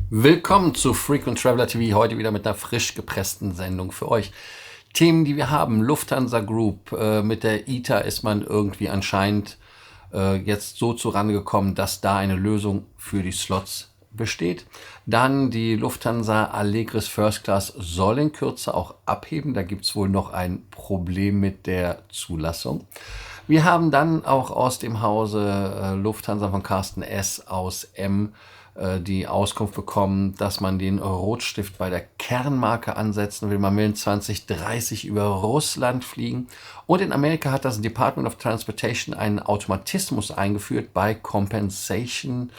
Willkommen zu Frequent Traveler TV, heute wieder mit einer frisch gepressten Sendung für euch. Themen, die wir haben: Lufthansa Group. Mit der ITA ist man irgendwie anscheinend jetzt so zurangekommen, dass da eine Lösung für die Slots besteht. Dann die Lufthansa Allegris First Class soll in Kürze auch abheben. Da gibt es wohl noch ein Problem mit der Zulassung. Wir haben dann auch aus dem Hause Lufthansa von Carsten S. aus M die Auskunft bekommen, dass man den Rotstift bei der Kernmarke ansetzen will. Man will in 2030 über Russland fliegen. Und in Amerika hat das Department of Transportation einen Automatismus eingeführt bei Compensation.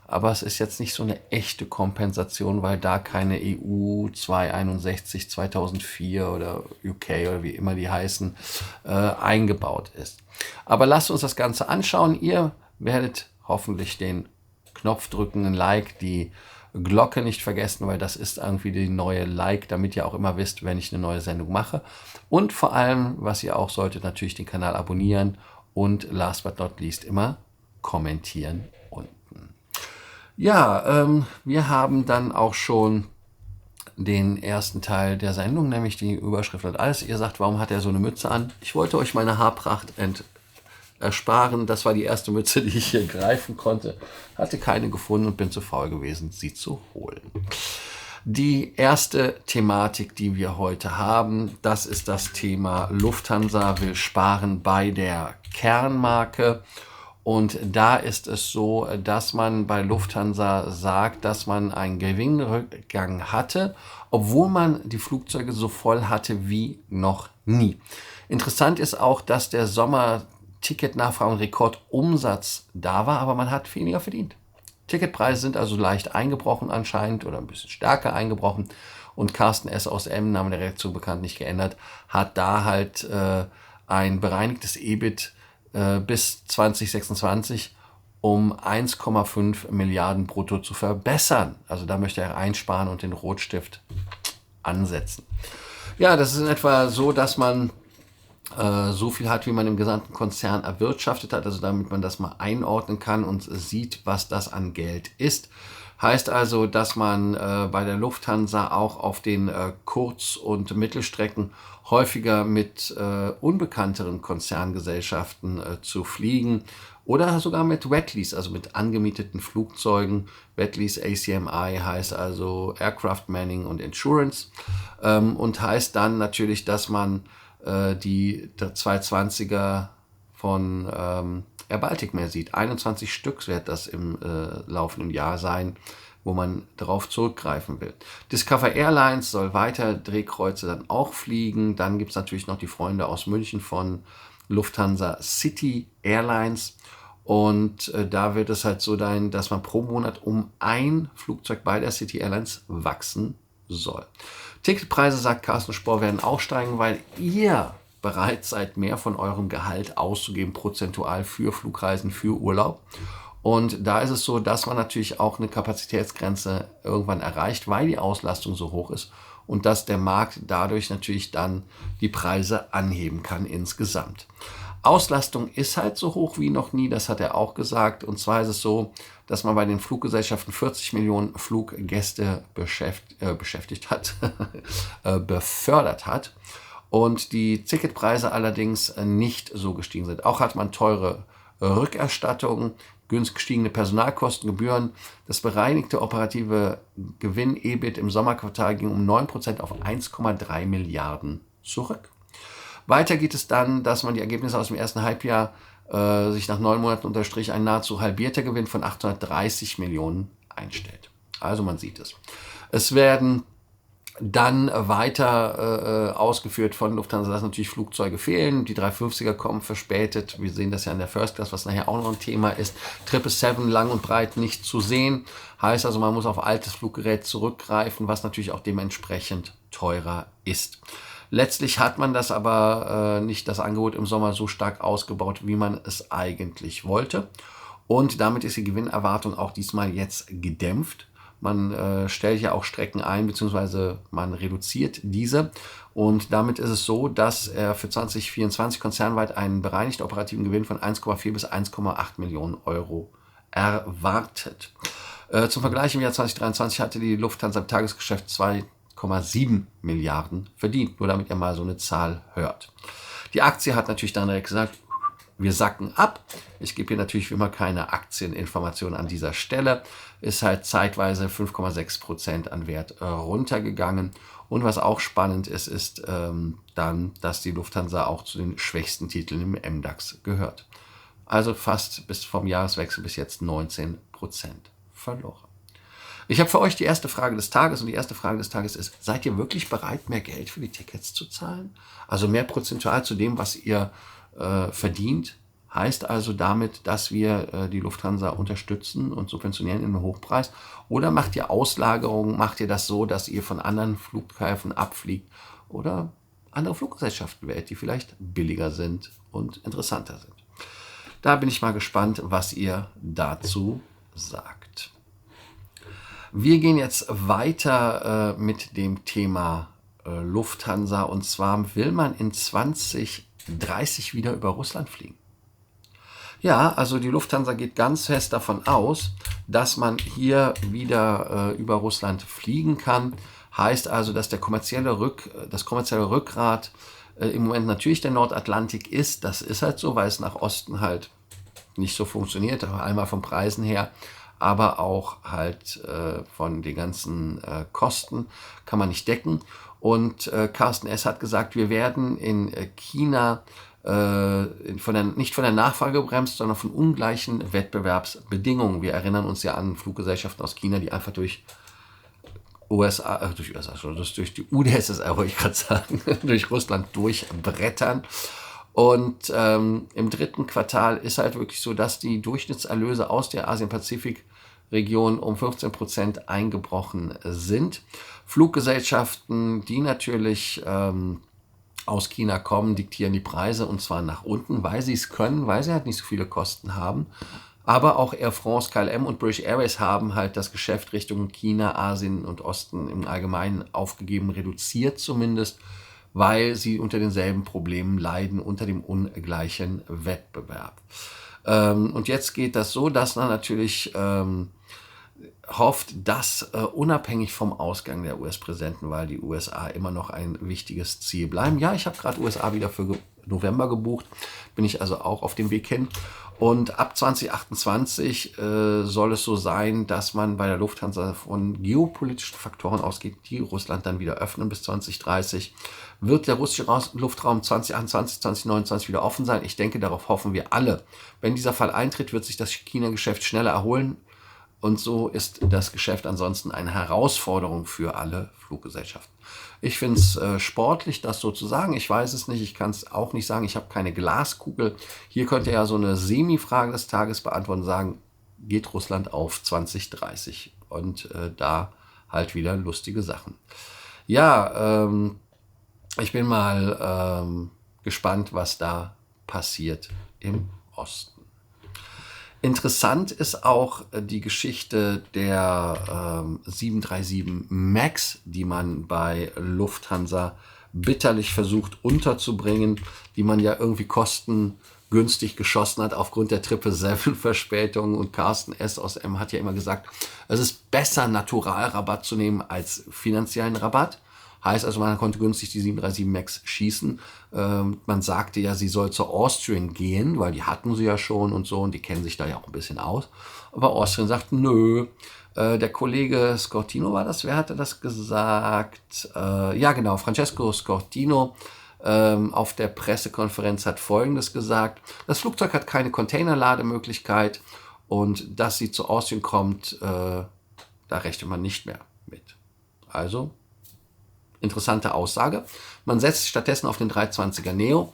Aber es ist jetzt nicht so eine echte Kompensation, weil da keine EU 261 2004 oder UK oder wie immer die heißen, eingebaut ist. Aber lasst uns das Ganze anschauen. Ihr werdet hoffentlich den Knopf drücken, ein Like, die Glocke nicht vergessen, weil das ist irgendwie die neue Like, damit ihr auch immer wisst, wenn ich eine neue Sendung mache. Und vor allem, was ihr auch solltet, natürlich den Kanal abonnieren und last but not least immer kommentieren unten. Ja, wir haben dann auch schon den ersten Teil der Sendung, nämlich die Überschrift und alles. Ihr sagt, warum hat er so eine Mütze an? Ich wollte euch meine Haarpracht ersparen. Das war die erste Mütze, die ich hier greifen konnte. Hatte keine gefunden und bin zu faul gewesen, sie zu holen. Die erste Thematik, die wir heute haben, das ist das Thema Lufthansa will sparen bei der Kernmarke. Und da ist es so, dass man bei Lufthansa sagt, dass man einen Gewinnrückgang hatte, obwohl man die Flugzeuge so voll hatte wie noch nie. Interessant ist auch, dass der Sommer-Ticketnachfrage und Rekordumsatz da war, aber man hat weniger verdient. Ticketpreise sind also leicht eingebrochen anscheinend oder ein bisschen stärker eingebrochen. Und Carsten S. aus M., Name der Redaktion bekannt, nicht geändert, hat da halt ein bereinigtes EBIT bis 2026 um 1,5 Milliarden brutto zu verbessern. Also da möchte er einsparen und den Rotstift ansetzen. Ja, das ist in etwa so, dass man so viel hat, wie man im gesamten Konzern erwirtschaftet hat, also damit man das mal einordnen kann und sieht, was das an Geld ist. Heißt also, dass man bei der Lufthansa auch auf den Kurz- und Mittelstrecken häufiger mit unbekannteren Konzerngesellschaften zu fliegen oder sogar mit Wetlease, also mit angemieteten Flugzeugen. Wetlease ACMI heißt also Aircraft Manning und Insurance und heißt dann natürlich, dass man die 220er von Air Baltic mehr sieht. 21 Stück wird das im laufenden Jahr sein, wo man darauf zurückgreifen will. Discover Airlines soll weiter Drehkreuze dann auch fliegen. Dann gibt es natürlich noch die Freunde aus München von Lufthansa City Airlines. Und da wird es halt so sein, dass man pro Monat um ein Flugzeug bei der City Airlines wachsen soll. Ticketpreise, sagt Carsten Spohr, werden auch steigen, weil ihr bereit seid, mehr von eurem Gehalt auszugeben, prozentual für Flugreisen, für Urlaub. Und da ist es so, dass man natürlich auch eine Kapazitätsgrenze irgendwann erreicht, weil die Auslastung so hoch ist und dass der Markt dadurch natürlich dann die Preise anheben kann insgesamt. Auslastung ist halt so hoch wie noch nie, das hat er auch gesagt. Und zwar ist es so, dass man bei den Fluggesellschaften 40 Millionen Fluggäste beschäftigt hat, befördert hat. Und die Ticketpreise allerdings nicht so gestiegen sind. Auch hat man teure Rückerstattungen, günstig gestiegene Personalkosten, Gebühren. Das bereinigte operative Gewinn EBIT im Sommerquartal ging um 9% auf 1,3 Milliarden zurück. Weiter geht es dann, dass man die Ergebnisse aus dem ersten Halbjahr sich nach 9 Monaten unterstrich ein nahezu halbierter Gewinn von 830 Millionen einstellt. Also man sieht es. Es werden dann weiter ausgeführt von Lufthansa, dass natürlich Flugzeuge fehlen. Die 350er kommen verspätet. Wir sehen das ja in der First Class, was nachher auch noch ein Thema ist. 777 lang und breit nicht zu sehen. Heißt also, man muss auf altes Fluggerät zurückgreifen, was natürlich auch dementsprechend teurer ist. Letztlich hat man das aber nicht das Angebot im Sommer so stark ausgebaut, wie man es eigentlich wollte. Und damit ist die Gewinnerwartung auch diesmal jetzt gedämpft. Man stellt ja auch Strecken ein, beziehungsweise man reduziert diese. Und damit ist es so, dass er für 2024 konzernweit einen bereinigten operativen Gewinn von 1,4 bis 1,8 Millionen Euro erwartet. Zum Vergleich, im Jahr 2023 hatte die Lufthansa im Tagesgeschäft 2,7 Milliarden verdient, nur damit ihr mal so eine Zahl hört. Die Aktie hat natürlich dann direkt gesagt, wir sacken ab. Ich gebe hier natürlich wie immer keine Aktieninformationen an dieser Stelle. Ist halt zeitweise 5,6% an Wert runtergegangen. Und was auch spannend ist, ist dann, dass die Lufthansa auch zu den schwächsten Titeln im MDAX gehört. Also fast bis vom Jahreswechsel bis jetzt 19% verloren. Ich habe für euch die erste Frage des Tages und die erste Frage des Tages ist, seid ihr wirklich bereit, mehr Geld für die Tickets zu zahlen? Also mehr prozentual zu dem, was ihr verdient, heißt also damit, dass wir die Lufthansa unterstützen und subventionieren in einem Hochpreis. Oder macht ihr Auslagerungen, macht ihr das so, dass ihr von anderen Flughäfen abfliegt oder andere Fluggesellschaften wählt, die vielleicht billiger sind und interessanter sind. Da bin ich mal gespannt, was ihr dazu sagt. Wir gehen jetzt weiter mit dem Thema Lufthansa, und zwar will man in 2030 wieder über Russland fliegen. Ja, also die Lufthansa geht ganz fest davon aus, dass man hier wieder über Russland fliegen kann. Heißt also, dass das kommerzielle Rückgrat im Moment natürlich der Nordatlantik ist. Das ist halt so, weil es nach Osten halt nicht so funktioniert, aber einmal von Preisen her, aber auch halt von den ganzen Kosten kann man nicht decken. Und Carsten S. hat gesagt, wir werden in China nicht von der Nachfrage gebremst, sondern von ungleichen Wettbewerbsbedingungen. Wir erinnern uns ja an Fluggesellschaften aus China, die einfach durch durch die UdSSR, wollte ich gerade sagen, durch Russland durchbrettern. Und im dritten Quartal ist halt wirklich so, dass die Durchschnittserlöse aus der Asien-Pazifik-Region um 15% eingebrochen sind. Fluggesellschaften, die natürlich aus China kommen, diktieren die Preise, und zwar nach unten, weil sie es können, weil sie halt nicht so viele Kosten haben. Aber auch Air France, KLM und British Airways haben halt das Geschäft Richtung China, Asien und Osten im Allgemeinen aufgegeben, reduziert zumindest, weil sie unter denselben Problemen leiden, unter dem ungleichen Wettbewerb. Und jetzt geht das so, dass man natürlich hofft, dass unabhängig vom Ausgang der US-Präsidentenwahl die USA immer noch ein wichtiges Ziel bleiben. Ja, ich habe gerade USA wieder für November gebucht, bin ich also auch auf dem Weg hin. Und ab 2028 soll es so sein, dass man bei der Lufthansa von geopolitischen Faktoren ausgeht, die Russland dann wieder öffnen. Bis 2030 wird der russische Luftraum 2028, 2029 wieder offen sein. Ich denke, darauf hoffen wir alle. Wenn dieser Fall eintritt, wird sich das China-Geschäft schneller erholen. Und so ist das Geschäft ansonsten eine Herausforderung für alle Fluggesellschaften. Ich finde es sportlich, das so zu sagen. Ich weiß es nicht, ich kann es auch nicht sagen. Ich habe keine Glaskugel. Hier könnt ihr ja so eine Semi-Frage des Tages beantworten und sagen, geht Russland auf 2030? Und da halt wieder lustige Sachen. Ja, ich bin mal gespannt, was da passiert im Osten. Interessant ist auch die Geschichte der 737 MAX, die man bei Lufthansa bitterlich versucht unterzubringen, die man ja irgendwie kostengünstig geschossen hat aufgrund der 777-Verspätung. Und Carsten S. aus M. hat ja immer gesagt, es ist besser, Naturalrabatt zu nehmen als finanziellen Rabatt. Heißt also, man konnte günstig die 737 MAX schießen. Man sagte ja, sie soll zur Austrian gehen, weil die hatten sie ja schon und so, und die kennen sich da ja auch ein bisschen aus. Aber Austrian sagt, nö. Der Kollege Scortino war das, wer hatte das gesagt? Ja genau, Francesco Scortino auf der Pressekonferenz hat Folgendes gesagt. Das Flugzeug hat keine Containerlademöglichkeit, und dass sie zur Austrian kommt, da rechnet man nicht mehr mit. Also interessante Aussage. Man setzt stattdessen auf den 320er Neo.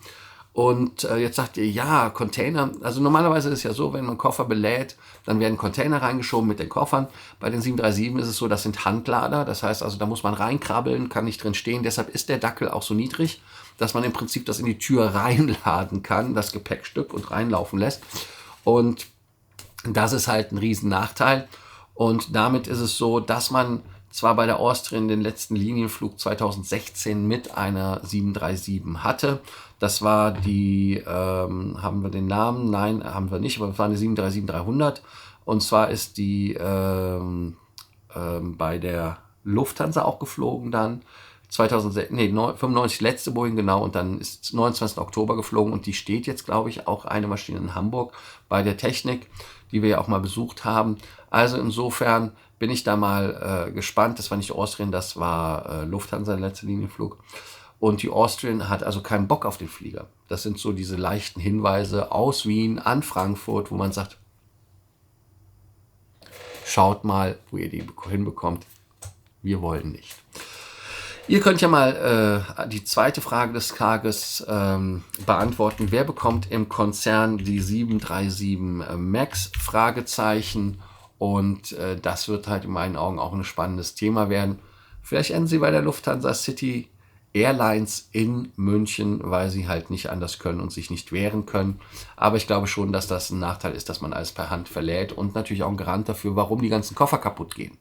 Und jetzt sagt ihr, ja, Container, also normalerweise ist es ja so, wenn man Koffer belädt, dann werden Container reingeschoben mit den Koffern. Bei den 737 ist es so, das sind Handlader, das heißt also, da muss man reinkrabbeln, kann nicht drin stehen. Deshalb ist der Dackel auch so niedrig, dass man im Prinzip das in die Tür reinladen kann, das Gepäckstück, und reinlaufen lässt. Und das ist halt ein riesen Nachteil. Und damit ist es so, dass man zwar bei der Austrian den letzten Linienflug 2016 mit einer 737 hatte. Das war die, haben wir den Namen? Nein, haben wir nicht, aber es war eine 737-300 Und zwar ist die bei der Lufthansa auch geflogen dann. 95 letzte Boeing, genau, und dann ist 29. Oktober geflogen und die steht jetzt, glaube ich, auch eine Maschine in Hamburg bei der Technik, die wir ja auch mal besucht haben. Also insofern bin ich da mal gespannt. Das war nicht Austrian, das war Lufthansa, der letzte Linienflug. Und die Austrian hat also keinen Bock auf den Flieger. Das sind so diese leichten Hinweise aus Wien an Frankfurt, wo man sagt, schaut mal, wo ihr die hinbekommt. Wir wollen nicht. Ihr könnt ja mal die zweite Frage des Tages beantworten. Wer bekommt im Konzern die 737 MAX? Fragezeichen. Und das wird halt in meinen Augen auch ein spannendes Thema werden. Vielleicht enden Sie bei der Lufthansa City Airlines in München, weil sie halt nicht anders können und sich nicht wehren können. Aber ich glaube schon, dass das ein Nachteil ist, dass man alles per Hand verlädt und natürlich auch ein Garant dafür, warum die ganzen Koffer kaputt gehen.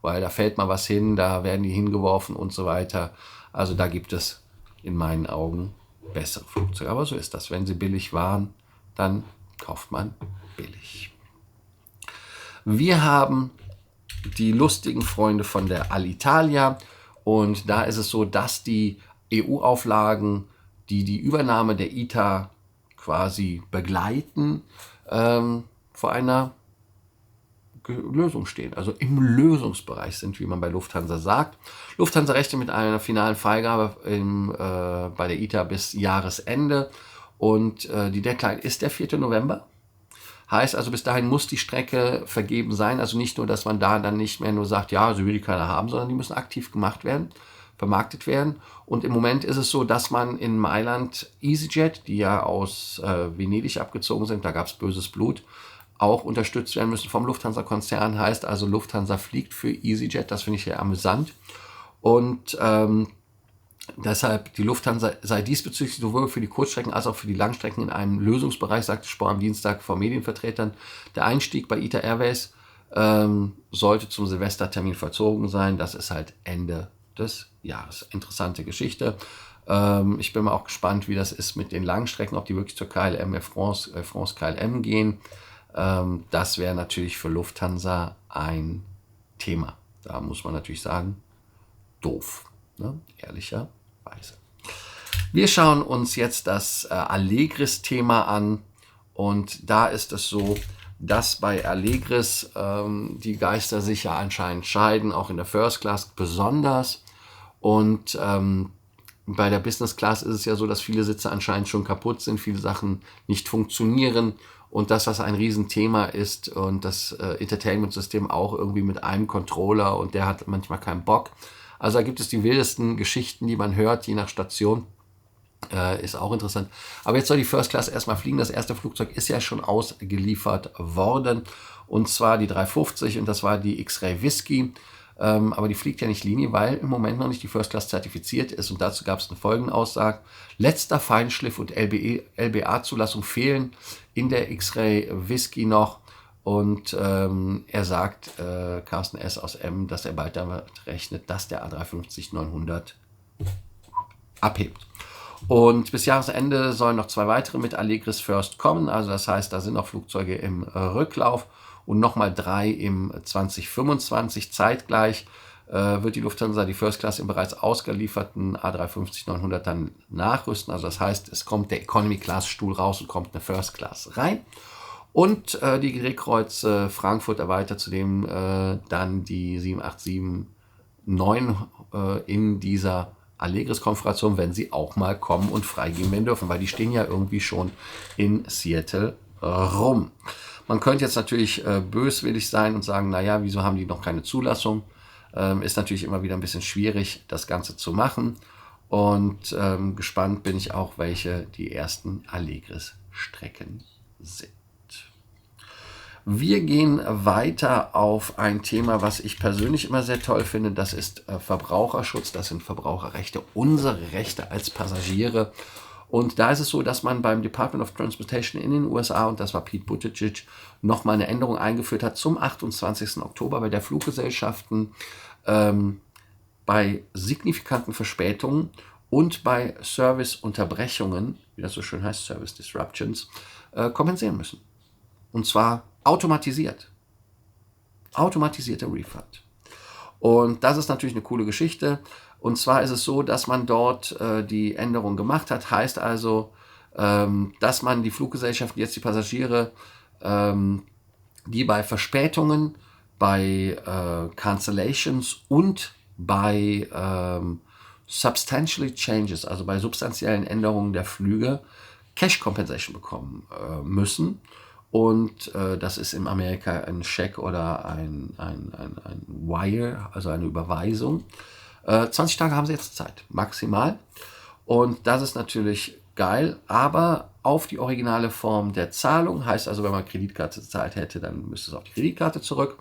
Weil da fällt mal was hin, da werden die hingeworfen und so weiter. Also da gibt es in meinen Augen bessere Flugzeuge. Aber so ist das. Wenn sie billig waren, dann kauft man billig. Wir haben die lustigen Freunde von der Alitalia. Und da ist es so, dass die EU-Auflagen, die die Übernahme der ITA quasi begleiten, vor einer Lösung stehen, also im Lösungsbereich sind, wie man bei Lufthansa sagt. Lufthansa rechnet mit einer finalen Freigabe bei der ITA bis Jahresende und die Deadline ist der 4. November. Heißt also, bis dahin muss die Strecke vergeben sein. Also nicht nur, dass man da dann nicht mehr nur sagt, ja, so will die keiner haben, sondern die müssen aktiv gemacht werden, vermarktet werden. Und im Moment ist es so, dass man in Mailand EasyJet, die ja aus Venedig abgezogen sind, da gab es böses Blut, auch unterstützt werden müssen vom Lufthansa-Konzern. Heißt also, Lufthansa fliegt für EasyJet. Das finde ich sehr amüsant. Und deshalb, die Lufthansa sei diesbezüglich sowohl für die Kurzstrecken als auch für die Langstrecken in einem Lösungsbereich, sagte Spohr am Dienstag vor Medienvertretern. Der Einstieg bei ITA Airways sollte zum Silvestertermin vollzogen sein. Das ist halt Ende des Jahres. Interessante Geschichte. Ich bin mal auch gespannt, wie das ist mit den Langstrecken, ob die wirklich zur KLM, France KLM gehen. Das wäre natürlich für Lufthansa ein Thema. Da muss man natürlich sagen, doof, ne? Ehrlicherweise. Wir schauen uns jetzt das Allegris-Thema an und da ist es so, dass bei Allegris die Geister sich ja anscheinend scheiden, auch in der First Class besonders. Und bei der Business Class ist es ja so, dass viele Sitze anscheinend schon kaputt sind, viele Sachen nicht funktionieren und dass das ein Riesenthema ist und das Entertainment-System auch irgendwie mit einem Controller und der hat manchmal keinen Bock. Also da gibt es die wildesten Geschichten, die man hört, je nach Station. Ist auch interessant. Aber jetzt soll die First Class erstmal fliegen. Das erste Flugzeug ist ja schon ausgeliefert worden. Und zwar die 350 und das war die X-Ray Whiskey. Aber die fliegt ja nicht Linie, weil im Moment noch nicht die First Class zertifiziert ist. Und dazu gab es eine Folgenaussage. Letzter Feinschliff und LBA-Zulassung fehlen in der X-Ray Whiskey noch. Und er sagt, Carsten S. aus M., dass er bald damit rechnet, dass der A350-900 abhebt. Und bis Jahresende sollen noch 2 weitere mit Allegris First kommen. Also das heißt, da sind noch Flugzeuge im Rücklauf und nochmal 3 im 2025. Zeitgleich wird die Lufthansa die First Class im bereits ausgelieferten A350-900 dann nachrüsten. Also das heißt, es kommt der Economy Class Stuhl raus und kommt eine First Class rein. Und die Drehkreuz Frankfurt erweitert zudem dann die 787-9 in dieser Allegris-Konfiguration, wenn sie auch mal kommen und freigeben werden dürfen, weil die stehen ja irgendwie schon in Seattle rum. Man könnte jetzt natürlich böswillig sein und sagen, naja, wieso haben die noch keine Zulassung? Ist natürlich immer wieder ein bisschen schwierig, das Ganze zu machen. Und gespannt bin ich auch, welche die ersten Allegris-Strecken sind. Wir gehen weiter auf ein Thema, was ich persönlich immer sehr toll finde. Das ist Verbraucherschutz, das sind Verbraucherrechte, unsere Rechte als Passagiere. Und da ist es so, dass man beim Department of Transportation in den USA, und das war Pete Buttigieg, nochmal eine Änderung eingeführt hat zum 28. Oktober bei der Fluggesellschaften bei signifikanten Verspätungen und bei Serviceunterbrechungen, wie das so schön heißt, Service Disruptions, kompensieren müssen. Und zwar automatisiert. automatisierter Refund. Und das ist natürlich eine coole Geschichte. Und zwar ist es so, dass man dort die Änderung gemacht hat. Heißt also, dass man die Fluggesellschaften, jetzt die Passagiere, die bei Verspätungen, bei Cancellations und bei Substantially Changes, also bei substanziellen Änderungen der Flüge, Cash Compensation bekommen müssen. Und das ist in Amerika ein Scheck oder ein Wire, also eine Überweisung. 20 Tage haben sie jetzt Zeit, maximal. Und das ist natürlich geil, aber auf die originale Form der Zahlung. Heißt also, wenn man Kreditkarte gezahlt hätte, dann müsste es auf die Kreditkarte zurück.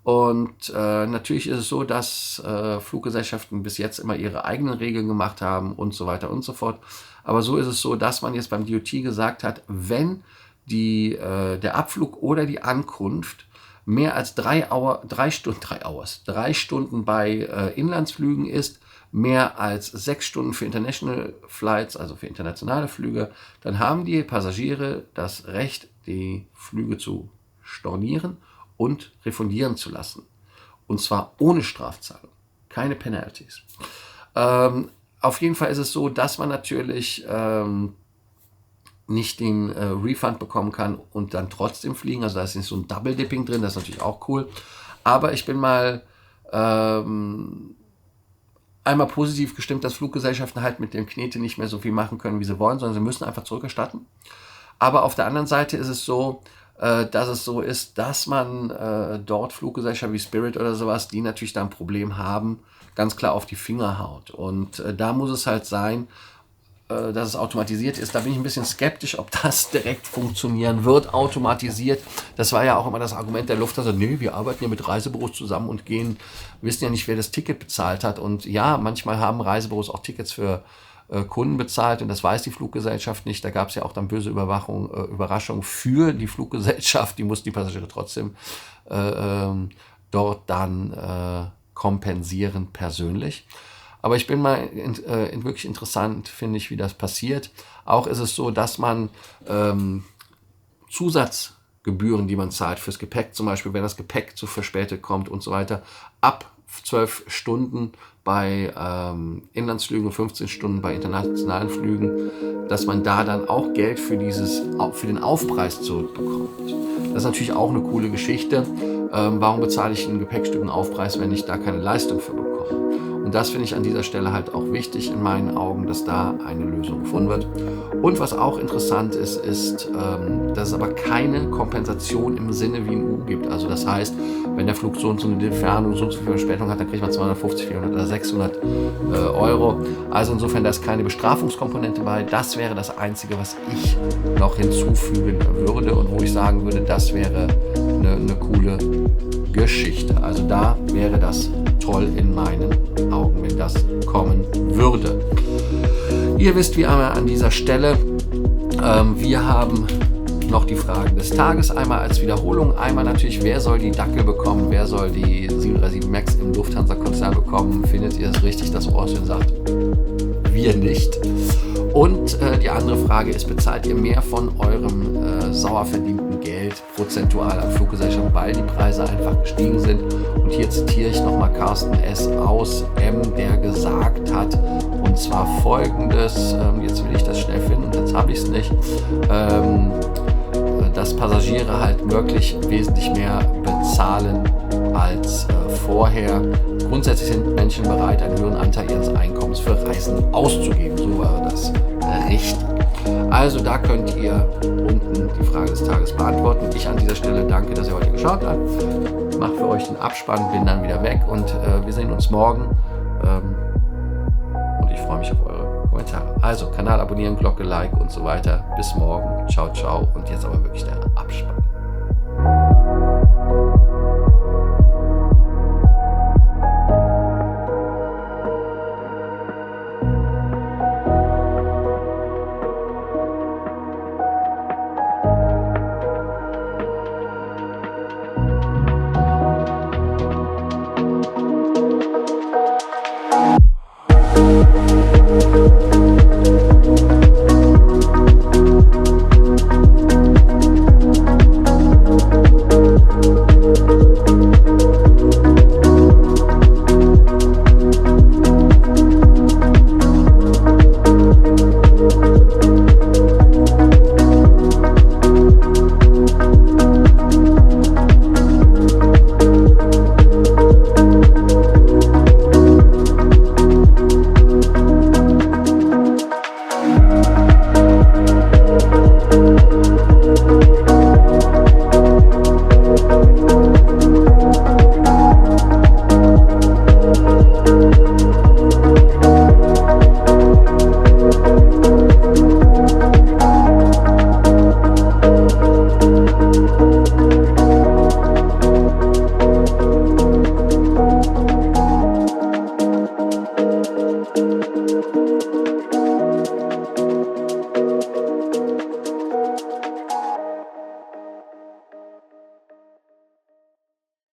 Und natürlich ist es so, dass Fluggesellschaften bis jetzt immer ihre eigenen Regeln gemacht haben und so weiter und so fort. Aber so ist es so, dass man jetzt beim DOT gesagt hat, wenn der Abflug oder die Ankunft mehr als 3 Stunden bei Inlandsflügen ist, mehr als 6 Stunden für International Flights, also für internationale Flüge, dann haben die Passagiere das Recht, die Flüge zu stornieren und refundieren zu lassen. Und zwar ohne Strafzahlung, keine Penalties. Auf jeden Fall ist es so, dass man natürlich nicht den Refund bekommen kann und dann trotzdem fliegen. Also da ist nicht so ein Double-Dipping drin, das ist natürlich auch cool. Aber ich bin mal einmal positiv gestimmt, dass Fluggesellschaften halt mit dem Knete nicht mehr so viel machen können, wie sie wollen, sondern sie müssen einfach zurückerstatten. Aber auf der anderen Seite ist es so, dass es so ist, dass man dort Fluggesellschaften wie Spirit oder sowas, die natürlich da ein Problem haben, ganz klar auf die Finger haut. Und da muss es halt sein, dass es automatisiert ist. Da bin ich ein bisschen skeptisch, ob das direkt funktionieren wird, automatisiert. Das war ja auch immer das Argument der Lufthansa, nee, wir arbeiten ja mit Reisebüros zusammen und wissen ja nicht, wer das Ticket bezahlt hat. Und ja, manchmal haben Reisebüros auch Tickets für Kunden bezahlt und das weiß die Fluggesellschaft nicht. Da gab es ja auch dann böse Überraschungen für die Fluggesellschaft. Die mussten die Passagiere trotzdem dort dann kompensieren persönlich. Aber ich bin mal wirklich interessant, finde ich, wie das passiert. Auch ist es so, dass man Zusatzgebühren, die man zahlt fürs Gepäck, zum Beispiel, wenn das Gepäck zu verspätet kommt und so weiter, ab 12 Stunden bei Inlandsflügen und 15 Stunden bei internationalen Flügen, dass man da dann auch Geld für den Aufpreis zurückbekommt. Das ist natürlich auch eine coole Geschichte. Warum bezahle ich ein Gepäckstück einen Aufpreis, wenn ich da keine Leistung für bekomme? Und das finde ich an dieser Stelle halt auch wichtig in meinen Augen, dass da eine Lösung gefunden wird. Und was auch interessant ist, dass es aber keine Kompensation im Sinne wie in EU gibt. Also das heißt, wenn der Flug so und so eine Entfernung, so und so viel Verspätung hat, dann kriegt man 250, 400 oder 600 Euro. Also insofern, da ist keine Bestrafungskomponente bei. Das wäre das Einzige, was ich noch hinzufügen würde und wo ich sagen würde, das wäre eine coole Geschichte. Also da wäre das toll in meinen Augen, wenn das kommen würde. Ihr wisst wie immer an dieser Stelle, wir haben noch die Fragen des Tages, einmal als Wiederholung, einmal natürlich, wer soll die Dackel bekommen, wer soll die 737 MAX im Lufthansa-Konzern bekommen, findet ihr es richtig, dass Orson sagt, wir nicht. Und die andere Frage ist, bezahlt ihr mehr von eurem sauer verdienten Geld prozentual an Fluggesellschaften, weil die Preise einfach gestiegen sind? Und hier zitiere ich nochmal Carsten S. aus M., der gesagt hat, und zwar folgendes, jetzt will ich das schnell finden und jetzt habe ich es nicht, dass Passagiere halt wirklich wesentlich mehr bezahlen als vorher. Grundsätzlich sind Menschen bereit, einen höheren Anteil ihres Einkommens für Reisen auszugeben. So war das richtig. Also da könnt ihr unten die Frage des Tages beantworten. Ich an dieser Stelle danke, dass ihr heute geschaut habt. Mache für euch den Abspann, bin dann wieder weg und wir sehen uns morgen. Und ich freue mich auf eure Kommentare. Also Kanal abonnieren, Glocke, Like und so weiter. Bis morgen. Ciao, ciao. Und jetzt aber wirklich der Abspann.